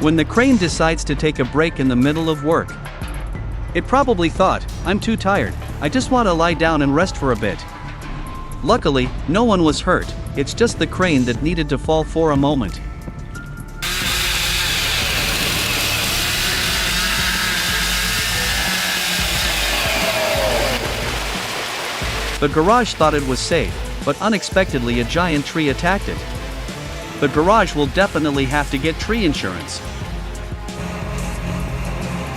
When the crane decides to take a break in the middle of work, it probably thought, "I'm too tired, I just want to lie down and rest for a bit." Luckily, no one was hurt, it's just the crane that needed to fall for a moment. The garage thought it was safe, but unexpectedly a giant tree attacked it. The garage will definitely have to get tree insurance.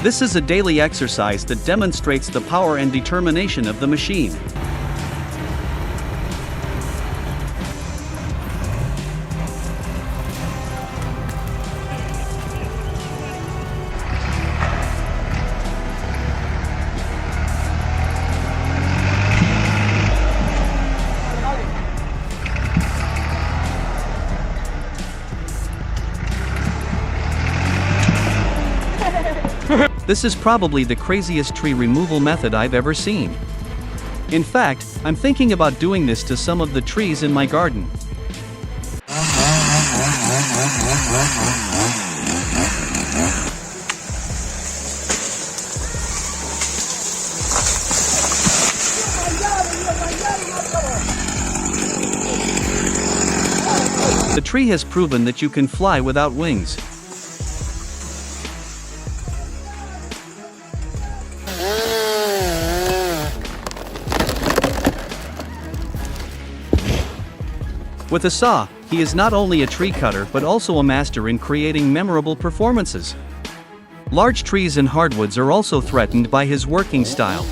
This is a daily exercise that demonstrates the power and determination of the machine. This is probably the craziest tree removal method I've ever seen. In fact, I'm thinking about doing this to some of the trees in my garden. The tree has proven that you can fly without wings. With a saw, he is not only a tree cutter but also a master in creating memorable performances. Large trees and hardwoods are also threatened by his working style.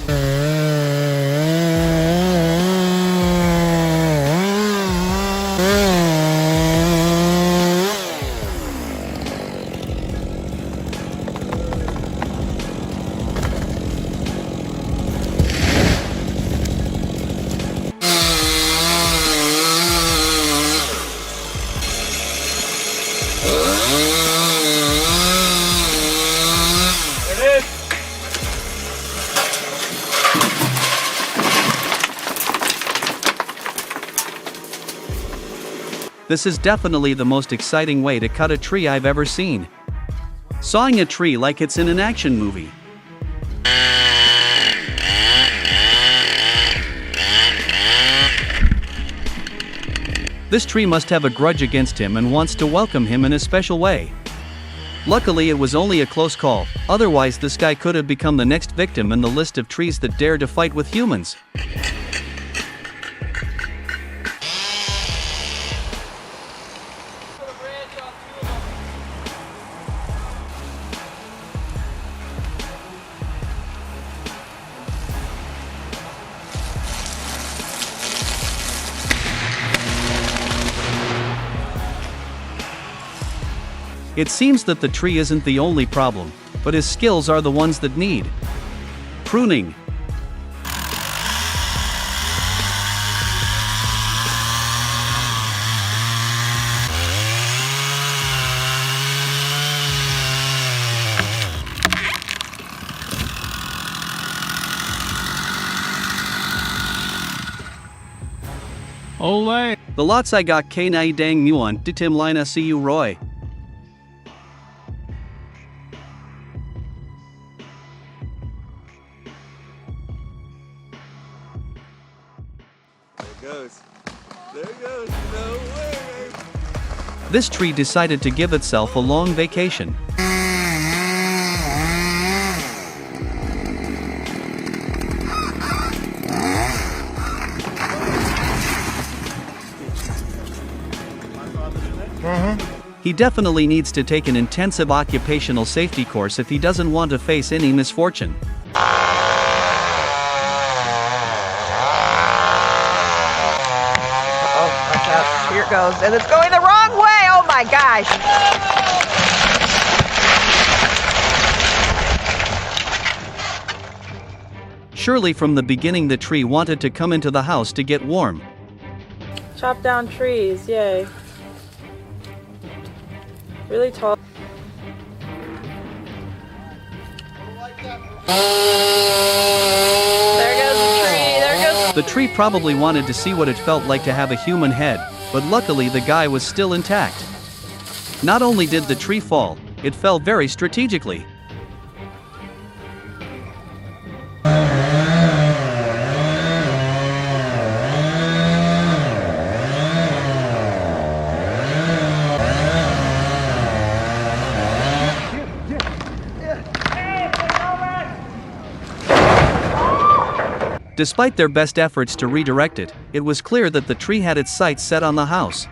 This is definitely the most exciting way to cut a tree I've ever seen. Sawing a tree like it's in an action movie. This tree must have a grudge against him and wants to welcome him in a special way. Luckily it was only a close call, otherwise this guy could have become the next victim in the list of trees that dare to fight with humans. It seems that the tree isn't the only problem, but his skills are the ones that need pruning. Ole! The lots I got K nai dang muon di tim lina see you Roy. There it goes, no way! This tree decided to give itself a long vacation. He definitely needs to take an intensive occupational safety course if he doesn't want to face any misfortune. Here it goes, and it's going the wrong way. Oh my gosh. Surely from the beginning the tree wanted to come into the house to get warm. Chop down trees, yay. Really tall. There goes the tree, there goes. The tree probably wanted to see what it felt like to have a human head, but luckily the guy was still intact. Not only did the tree fall, it fell very strategically. Despite their best efforts to redirect it, it was clear that the tree had its sights set on the house.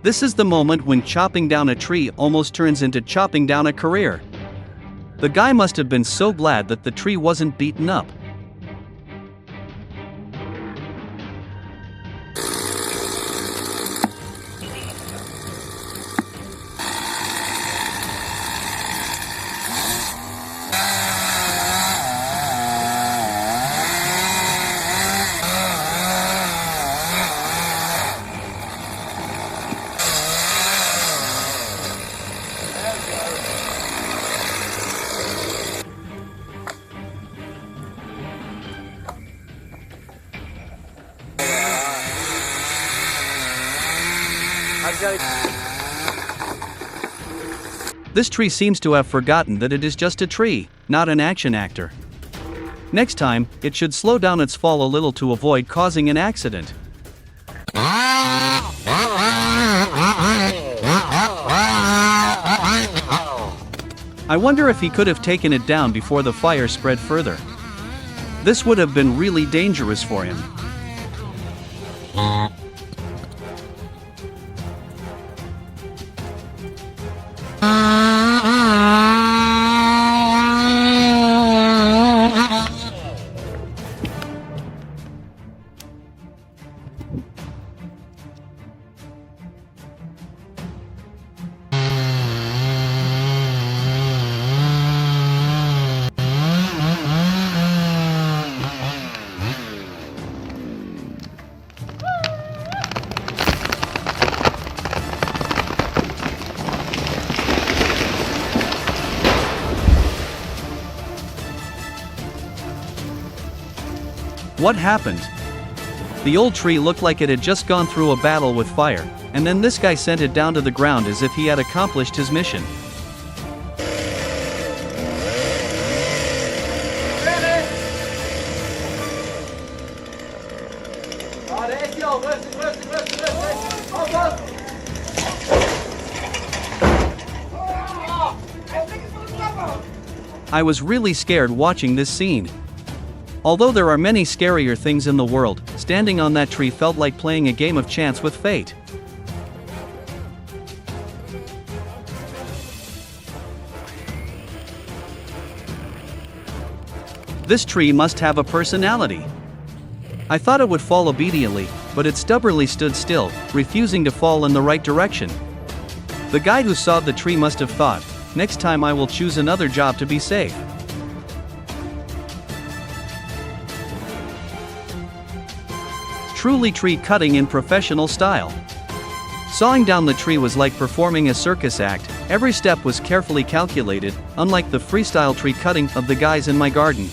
This is the moment when chopping down a tree almost turns into chopping down a career. The guy must have been so glad that the tree wasn't beaten up. This tree seems to have forgotten that it is just a tree, not an action actor. Next time, it should slow down its fall a little to avoid causing an accident. I wonder if he could have taken it down before the fire spread further. This would have been really dangerous for him. What happened? The old tree looked like it had just gone through a battle with fire, and then this guy sent it down to the ground as if he had accomplished his mission. I was really scared watching this scene. Although there are many scarier things in the world, standing on that tree felt like playing a game of chance with fate. This tree must have a personality. I thought it would fall obediently, but it stubbornly stood still, refusing to fall in the right direction. The guy who sawed the tree must have thought, next time I will choose another job to be safe. Truly tree cutting in professional style. Sawing down the tree was like performing a circus act, every step was carefully calculated, unlike the freestyle tree cutting of the guys in my garden.